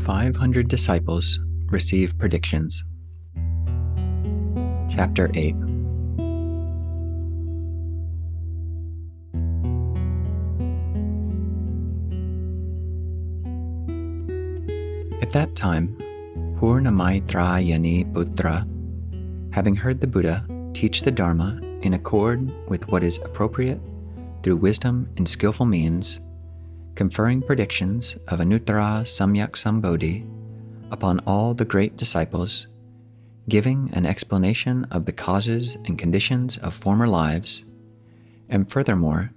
500 disciples receive predictions. Chapter 8. At that time, Purnamaitrayani Putra, having heard the Buddha teach the Dharma in accord with what is appropriate through wisdom and skillful means, conferring predictions of Anuttara Samyak Sambodhi upon all the great disciples, giving an explanation of the causes and conditions of former lives, and furthermore,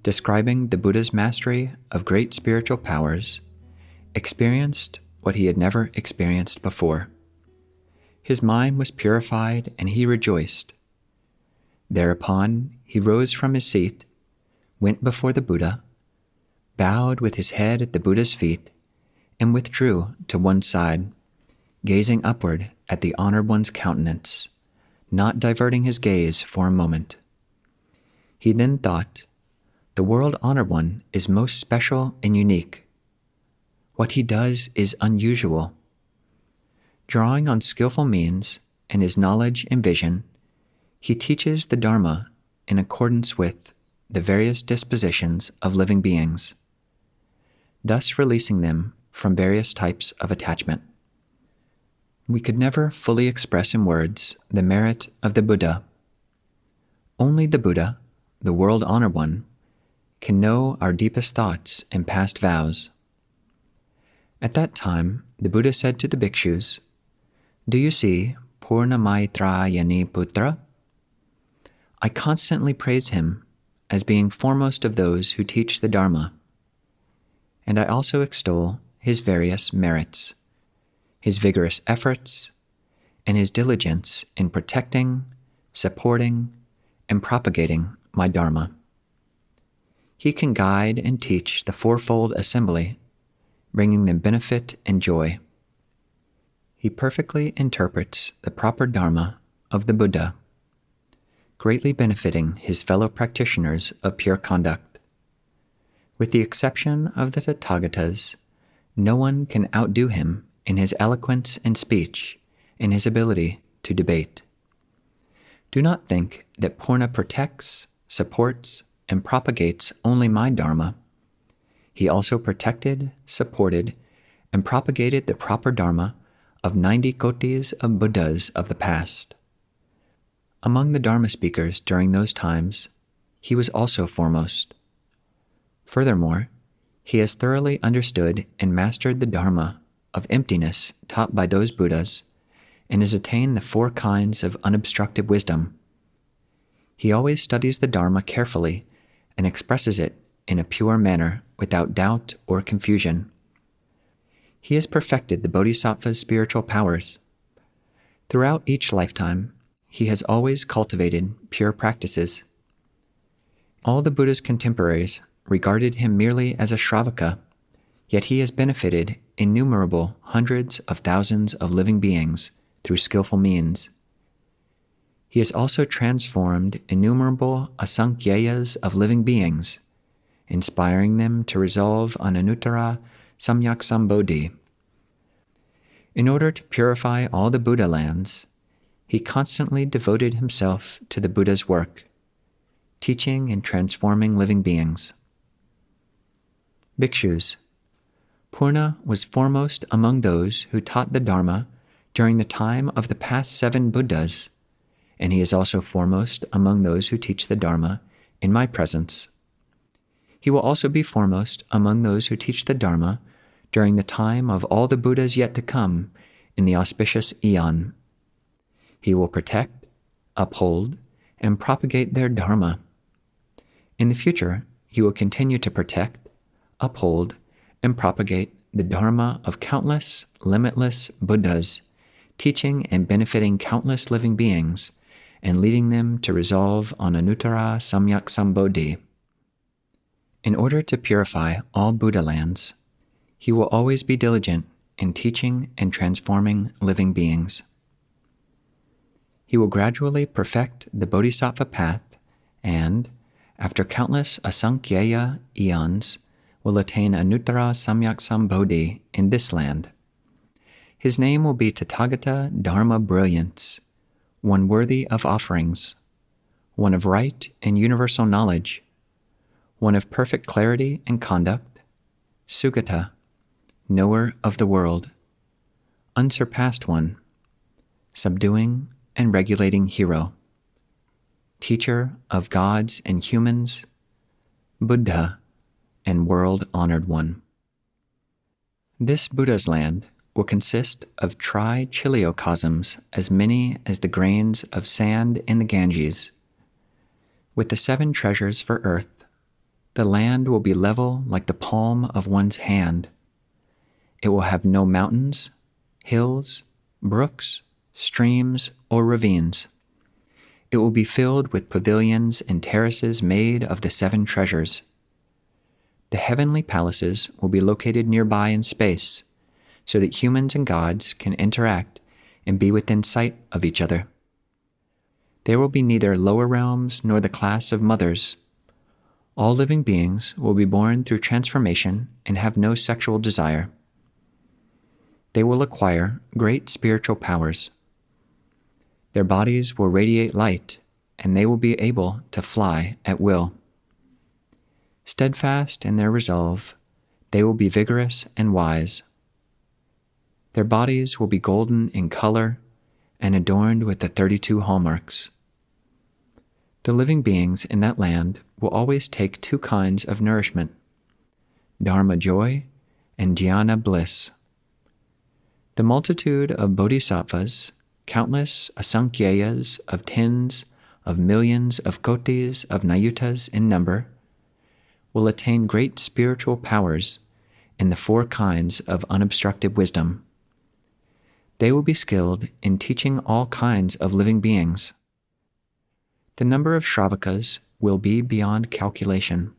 describing the Buddha's mastery of great spiritual powers, experienced what he had never experienced before. His mind was purified and he rejoiced. Thereupon he rose from his seat, went before the Buddha, bowed with his head at the Buddha's feet, and withdrew to one side, gazing upward at the honored one's countenance, not diverting his gaze for a moment. He then thought, "The world honored one is most special and unique. What he does is unusual." Drawing on skillful means and his knowledge and vision, he teaches the Dharma in accordance with the various dispositions of living beings, thus releasing them from various types of attachment. We could never fully express in words the merit of the Buddha. Only the Buddha, the world-honored one, can know our deepest thoughts and past vows. At that time, the Buddha said to the bhikshus, "Do you see Purnamaitrayani Putra? I constantly praise him as being foremost of those who teach the Dharma, and I also extol his various merits, his vigorous efforts, and his diligence in protecting, supporting, and propagating my Dharma. He can guide and teach the fourfold assembly, bringing them benefit and joy. He perfectly interprets the proper Dharma of the Buddha, greatly benefiting his fellow practitioners of pure conduct. With the exception of the Tathagatas, no one can outdo him in his eloquence and speech, in his ability to debate. Do not think that Purna protects, supports, and propagates only my Dharma. He also protected, supported, and propagated the proper Dharma of 90 kotis of Buddhas of the past. Among the Dharma speakers during those times, he was also foremost. Furthermore, he has thoroughly understood and mastered the Dharma of emptiness taught by those Buddhas, and has attained the 4 kinds of unobstructed wisdom. He always studies the Dharma carefully and expresses it in a pure manner without doubt or confusion. He has perfected the Bodhisattva's spiritual powers. Throughout each lifetime, he has always cultivated pure practices. All the Buddha's contemporaries regarded him merely as a Shravaka, yet he has benefited innumerable hundreds of thousands of living beings through skillful means. He has also transformed innumerable asankhyajas of living beings, inspiring them to resolve on Anuttara Samyak Sambodhi. In order to purify all the Buddha lands, he constantly devoted himself to the Buddha's work, teaching and transforming living beings. Bhikshus, Purna was foremost among those who taught the Dharma during the time of the past 7 Buddhas, and he is also foremost among those who teach the Dharma in my presence. He will also be foremost among those who teach the Dharma during the time of all the Buddhas yet to come in the auspicious eon. He will protect, uphold, and propagate their Dharma. In the future, he will continue to protect, uphold, and propagate the Dharma of countless, limitless Buddhas, teaching and benefiting countless living beings, and leading them to resolve on Anuttara Samyak Sambodhi. In order to purify all Buddha lands, he will always be diligent in teaching and transforming living beings. He will gradually perfect the Bodhisattva path and, after countless asankhya eons, will attain Anuttara Samyak Sambodhi in this land, His name will be Tathagata Dharma Brilliance, one worthy of offerings, one of right and universal knowledge, one of perfect clarity and conduct, Sugata, knower of the world, unsurpassed one, subduing and regulating hero, teacher of gods and humans, Buddha, and world-honored one. This Buddha's land will consist of tri-chiliocosms as many as the grains of sand in the Ganges. With the 7 treasures for earth, the land will be level like the palm of one's hand. It will have no mountains, hills, brooks, streams, or ravines. It will be filled with pavilions and terraces made of the 7 treasures. The heavenly palaces will be located nearby in space, so that humans and gods can interact and be within sight of each other. There will be neither lower realms nor the class of mothers. All living beings will be born through transformation and have no sexual desire. They will acquire great spiritual powers. Their bodies will radiate light, and they will be able to fly at will. Steadfast in their resolve, they will be vigorous and wise. Their bodies will be golden in color and adorned with the 32 hallmarks. The living beings in that land will always take 2 kinds of nourishment, Dharma joy and Dhyana bliss. The multitude of bodhisattvas, countless asankhyajas of tens of millions of kotis of nayutas in number, will attain great spiritual powers in the 4 kinds of unobstructed wisdom. They will be skilled in teaching all kinds of living beings. The number of Shravakas will be beyond calculation.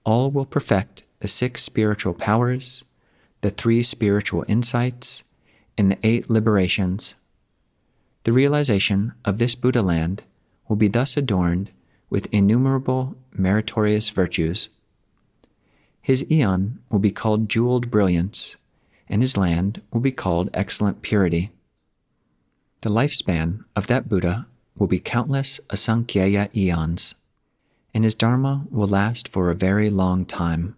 All will perfect the 6 spiritual powers, the 3 spiritual insights, and the 8 liberations. The realization of this Buddha land will be thus adorned with innumerable meritorious virtues. His eon will be called jeweled brilliance, and his land will be called excellent purity. The lifespan of that Buddha will be countless asankhya eons, and his Dharma will last for a very long time.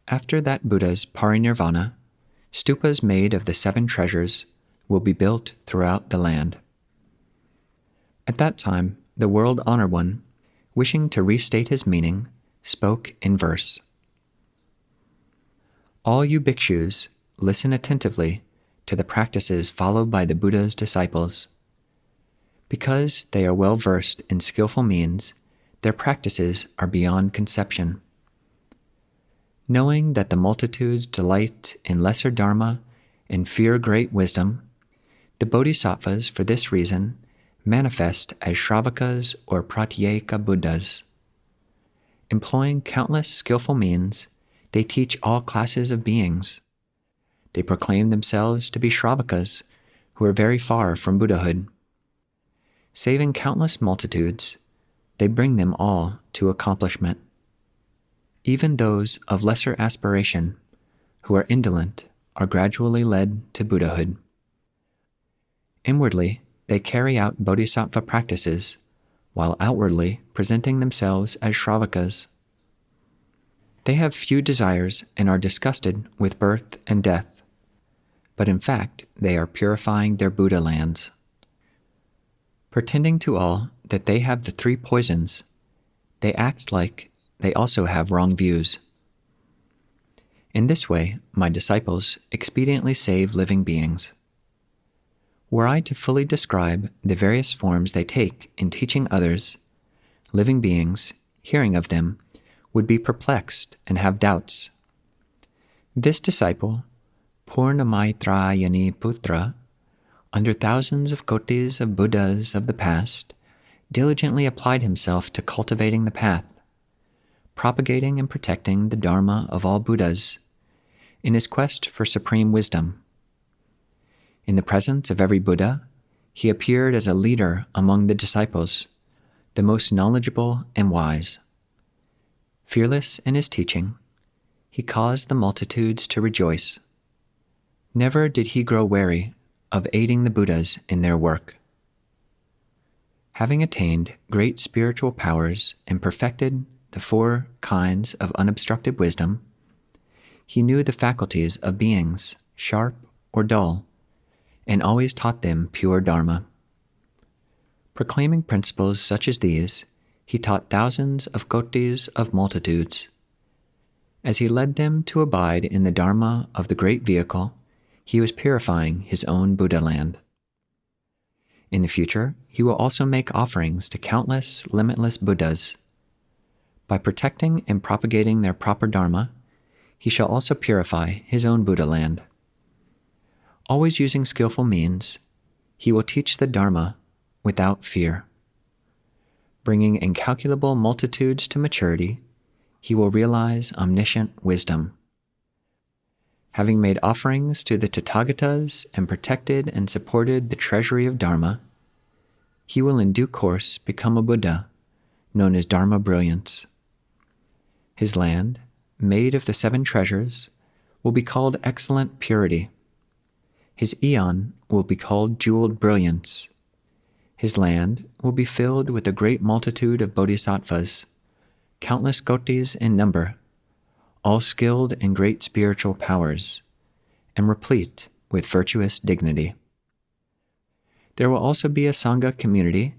After that Buddha's parinirvana, stupas made of the 7 treasures will be built throughout the land. At that time, the world-honored one, wishing to restate his meaning, spoke in verse. All you bhikshus, listen attentively to the practices followed by the Buddha's disciples. Because they are well versed in skillful means, their practices are beyond conception. Knowing that the multitudes delight in lesser dharma and fear great wisdom, the bodhisattvas for this reason manifest as Shravakas or Pratyeka Buddhas. Employing countless skillful means, they teach all classes of beings. They proclaim themselves to be Shravakas who are very far from Buddhahood. Saving countless multitudes, they bring them all to accomplishment. Even those of lesser aspiration, who are indolent, are gradually led to Buddhahood. Inwardly, they carry out bodhisattva practices, while outwardly presenting themselves as Shravakas. They have few desires and are disgusted with birth and death, but in fact they are purifying their Buddha lands. Pretending to all that they have the 3 poisons, they act like they also have wrong views. In this way, my disciples expediently save living beings. Were I to fully describe the various forms they take in teaching others, living beings, hearing of them, would be perplexed and have doubts. This disciple, Purnamaitrayani Putra, under thousands of kotis of Buddhas of the past, diligently applied himself to cultivating the path, propagating and protecting the Dharma of all Buddhas, in his quest for supreme wisdom. In the presence of every Buddha, he appeared as a leader among the disciples, the most knowledgeable and wise. Fearless in his teaching, he caused the multitudes to rejoice. Never did he grow weary of aiding the Buddhas in their work. Having attained great spiritual powers and perfected the 4 kinds of unobstructed wisdom, he knew the faculties of beings, sharp or dull, and always taught them pure Dharma. Proclaiming principles such as these, he taught thousands of kotis of multitudes. As he led them to abide in the Dharma of the great vehicle, he was purifying his own Buddha land. In the future, he will also make offerings to countless, limitless Buddhas. By protecting and propagating their proper Dharma, he shall also purify his own Buddha land. Always using skillful means, he will teach the Dharma without fear. Bringing incalculable multitudes to maturity, he will realize omniscient wisdom. Having made offerings to the Tathagatas and protected and supported the treasury of Dharma, he will in due course become a Buddha, known as Dharma Brilliance. His land, made of the 7 treasures, will be called Excellent Purity. His eon will be called Jeweled Brilliance. His land will be filled with a great multitude of bodhisattvas, countless kotis in number, all skilled in great spiritual powers, and replete with virtuous dignity. There will also be a Sangha community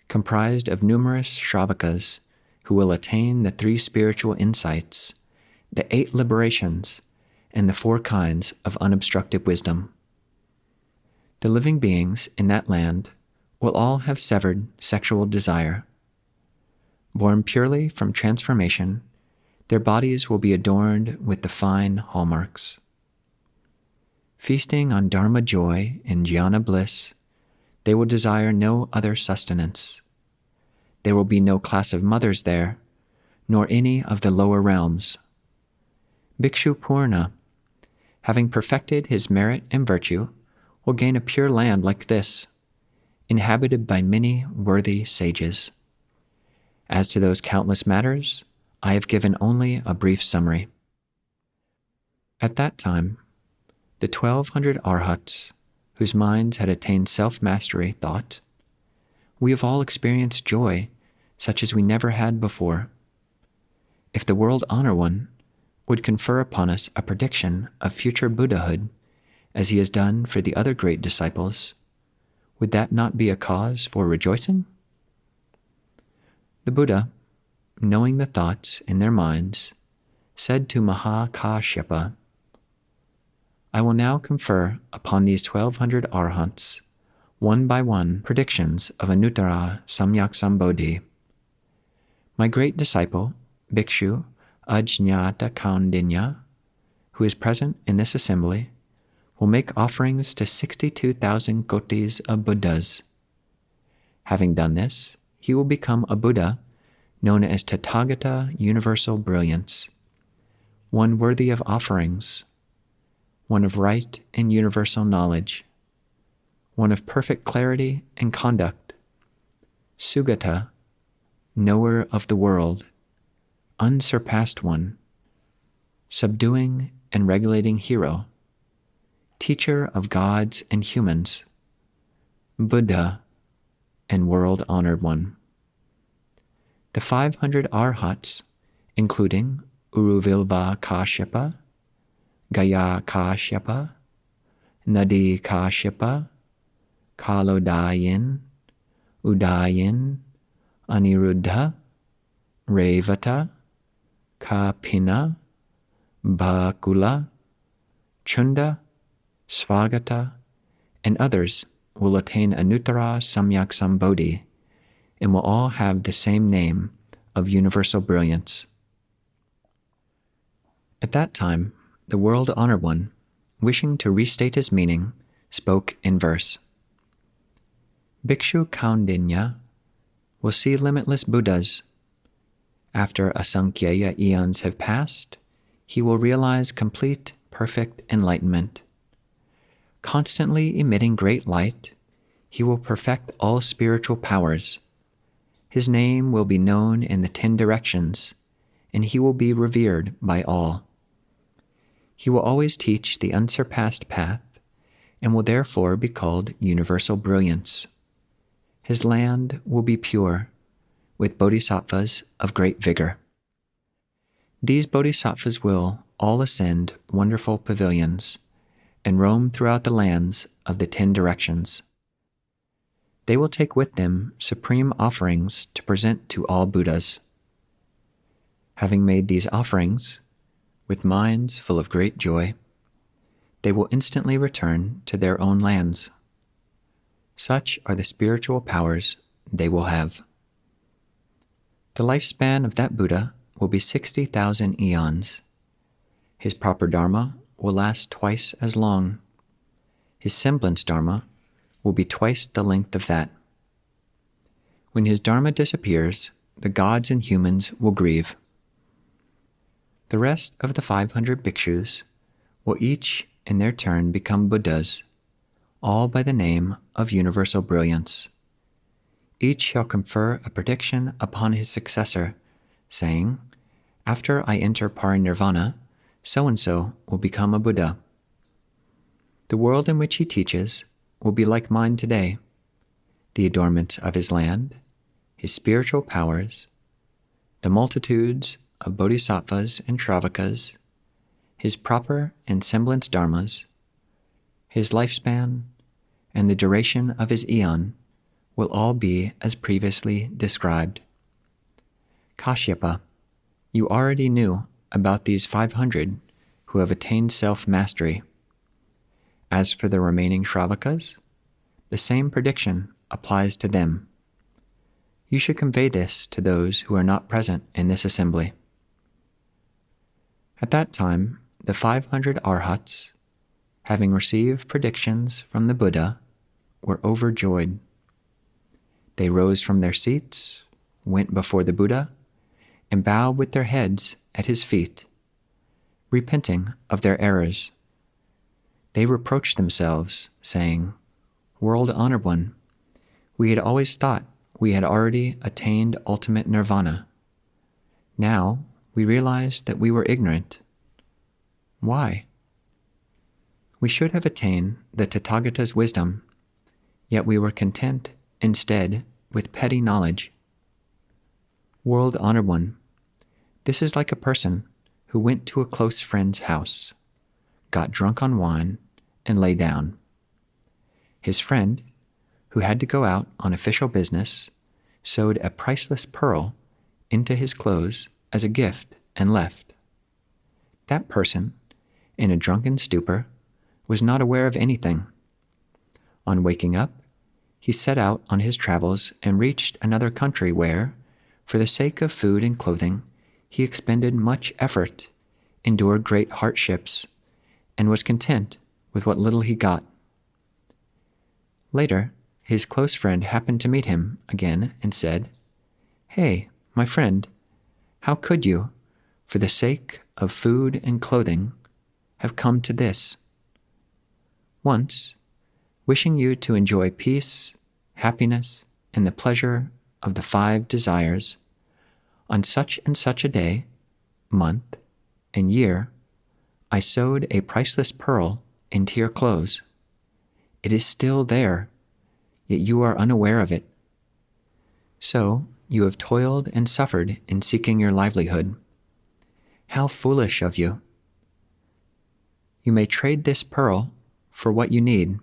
comprised of numerous Shravakas who will attain the 3 spiritual insights, the 8 liberations, and the 4 kinds of unobstructed wisdom. The living beings in that land will all have severed sexual desire. Born purely from transformation, their bodies will be adorned with the fine hallmarks. Feasting on Dharma joy and jhana bliss, they will desire no other sustenance. There will be no class of mothers there, nor any of the lower realms. Bhikshu Purna, having perfected his merit and virtue, will gain a pure land like this, inhabited by many worthy sages. As to those countless matters, I have given only a brief summary. At that time, the 1,200 arhats, whose minds had attained self-mastery, thought, "We have all experienced joy such as we never had before. If the World Honor One would confer upon us a prediction of future Buddhahood, as he has done for the other great disciples, would that not be a cause for rejoicing?" The Buddha, knowing the thoughts in their minds, said to Mahakāshyapa, "I will now confer upon these 1,200 arhats, one by one, predictions of Anuttara Samyak Sambodhi. My great disciple, Bhikshu Ajñāta Kaundinya, who is present in this assembly, will make offerings to 62,000 kotis of Buddhas. Having done this, he will become a Buddha known as Tathagata Universal Brilliance, one worthy of offerings, one of right and universal knowledge, one of perfect clarity and conduct, Sugata, knower of the world, unsurpassed one, subduing and regulating hero, teacher of gods and humans, Buddha, and world-honored one." The 500 arhats, including Uruvilva Kashyapa, Gaya Kashyapa, Nadi Kashyapa, Kalodayin, Udayin, Aniruddha, Revata, Kapina, Bhakula, Chunda, Svagata, and others will attain Anuttara Samyak Sambodhi and will all have the same name of universal brilliance. At that time, the World Honored One, wishing to restate his meaning, spoke in verse. Bhikshu Kaundinya will see limitless Buddhas. After Asankhyeya eons have passed, he will realize complete, perfect enlightenment. Constantly emitting great light, he will perfect all spiritual powers. His name will be known in the 10 directions, and he will be revered by all. He will always teach the unsurpassed path and will therefore be called universal brilliance. His land will be pure, with bodhisattvas of great vigor. These bodhisattvas will all ascend wonderful pavilions and roam throughout the lands of the 10 directions. They will take with them supreme offerings to present to all Buddhas. Having made these offerings, with minds full of great joy, they will instantly return to their own lands. Such are the spiritual powers they will have. The lifespan of that Buddha will be 60,000 eons. His proper Dharma will last twice as long. His semblance Dharma will be twice the length of that. When his Dharma disappears, the gods and humans will grieve. The rest of the 500 bhikshus will each in their turn become Buddhas, all by the name of universal brilliance. Each shall confer a prediction upon his successor, saying, "After I enter parinirvana, so-and-so will become a Buddha." The world in which he teaches will be like mine today, the adornments of his land, his spiritual powers, the multitudes of bodhisattvas and shravakas, his proper and semblance dharmas, his lifespan, and the duration of his eon will all be as previously described. Kashyapa, you already knew about these 500 who have attained self-mastery. As for the remaining shravakas, the same prediction applies to them. You should convey this to those who are not present in this assembly. At that time, the 500 arhats, having received predictions from the Buddha, were overjoyed. They rose from their seats, went before the Buddha, and bowed with their heads at his feet, repenting of their errors. They reproached themselves, saying, "World Honored One, we had always thought we had already attained ultimate nirvana. Now we realize that we were ignorant. Why? We should have attained the Tathagata's wisdom, yet we were content instead with petty knowledge. World Honored One, this is like a person who went to a close friend's house, got drunk on wine, and lay down. His friend, who had to go out on official business, sewed a priceless pearl into his clothes as a gift and left. That person, in a drunken stupor, was not aware of anything. On waking up, he set out on his travels and reached another country where, for the sake of food and clothing, he expended much effort, endured great hardships, and was content with what little he got. Later, his close friend happened to meet him again and said, "Hey, my friend, how could you, for the sake of food and clothing, have come to this? Once, wishing you to enjoy peace, happiness, and the pleasure of the 5 desires, on such and such a day, month, and year, I sewed a priceless pearl into your clothes. It is still there, yet you are unaware of it. So you have toiled and suffered in seeking your livelihood. How foolish of you! You may trade this pearl for what you need,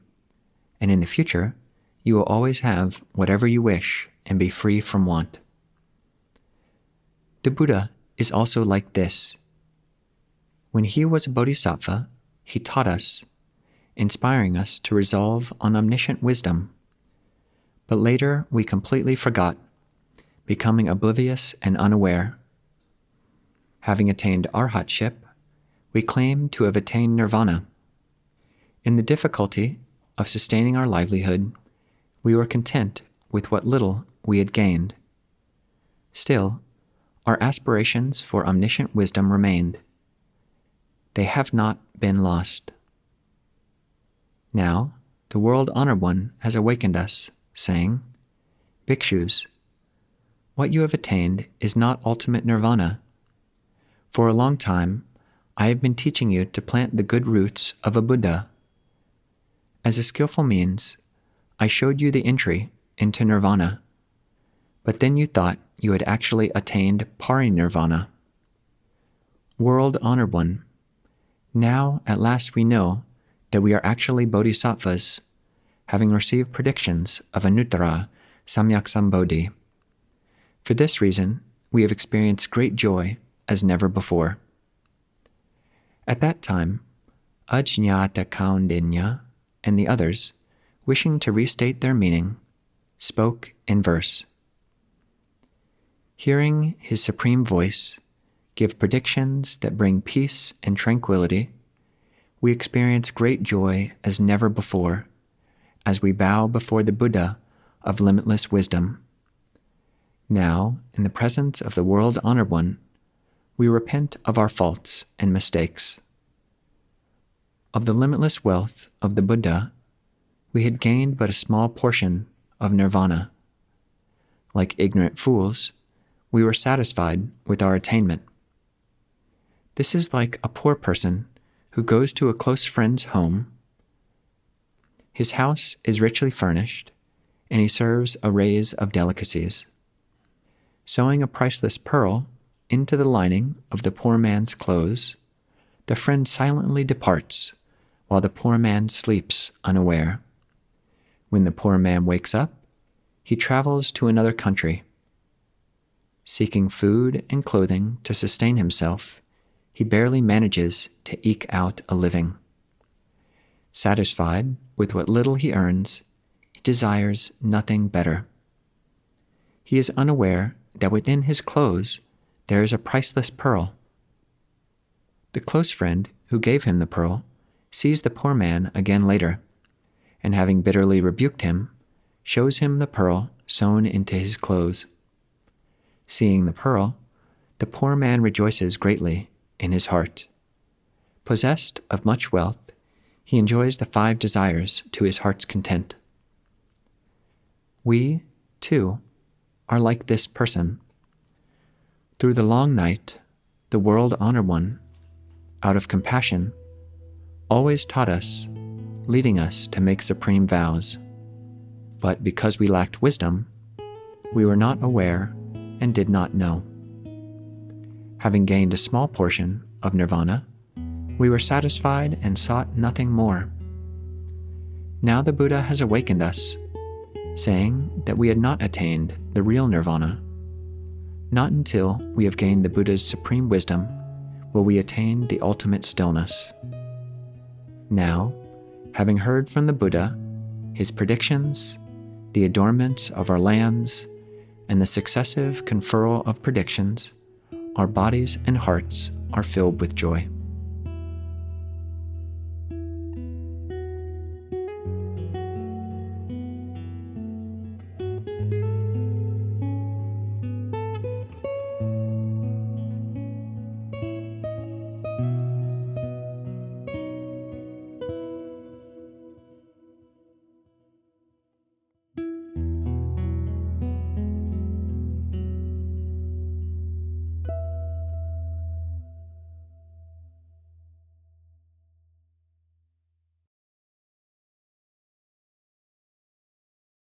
and in the future you will always have whatever you wish and be free from want." The Buddha is also like this. When he was a bodhisattva, he taught us, inspiring us to resolve on omniscient wisdom. But later we completely forgot, becoming oblivious and unaware. Having attained arhatship, we claim to have attained nirvana. In the difficulty of sustaining our livelihood, we were content with what little we had gained. Still, our aspirations for omniscient wisdom remained. They have not been lost. Now, the World Honored One has awakened us, saying, "Bhikshus, what you have attained is not ultimate nirvana. For a long time, I have been teaching you to plant the good roots of a Buddha. As a skillful means, I showed you the entry into nirvana, but then you thought you had actually attained parinirvana. World-honored one, now at last we know that we are actually bodhisattvas, having received predictions of Anuttara Samyak Sambodhi. For this reason, we have experienced great joy as never before. At that time, Ajñata Kaundinya and the others, wishing to restate their meaning, spoke in verse. Hearing his supreme voice give predictions that bring peace and tranquility, we experience great joy as never before, as we bow before the Buddha of limitless wisdom. Now, in the presence of the world-honored one, we repent of our faults and mistakes. Of the limitless wealth of the Buddha, we had gained but a small portion of nirvana. Like ignorant fools, we were satisfied with our attainment. This is like a poor person who goes to a close friend's home. His house is richly furnished, and he serves arrays of delicacies. Sewing a priceless pearl into the lining of the poor man's clothes, the friend silently departs while the poor man sleeps unaware. When the poor man wakes up, he travels to another country. Seeking food and clothing to sustain himself, he barely manages to eke out a living. Satisfied with what little he earns, he desires nothing better. He is unaware that within his clothes there is a priceless pearl. The close friend who gave him the pearl sees the poor man again later, and having bitterly rebuked him, shows him the pearl sewn into his clothes. Seeing the pearl, the poor man rejoices greatly in his heart. Possessed of much wealth, he enjoys the 5 desires to his heart's content. We, too, are like this person. Through the long night, the world-honored one, out of compassion, always taught us, leading us to make supreme vows. But because we lacked wisdom, we were not aware and did not know. Having gained a small portion of nirvana, we were satisfied and sought nothing more. Now the Buddha has awakened us, saying that we had not attained the real nirvana. Not until we have gained the Buddha's supreme wisdom will we attain the ultimate stillness. Now, having heard from the Buddha, his predictions, the adornments of our lands, and the successive conferral of predictions, our bodies and hearts are filled with joy.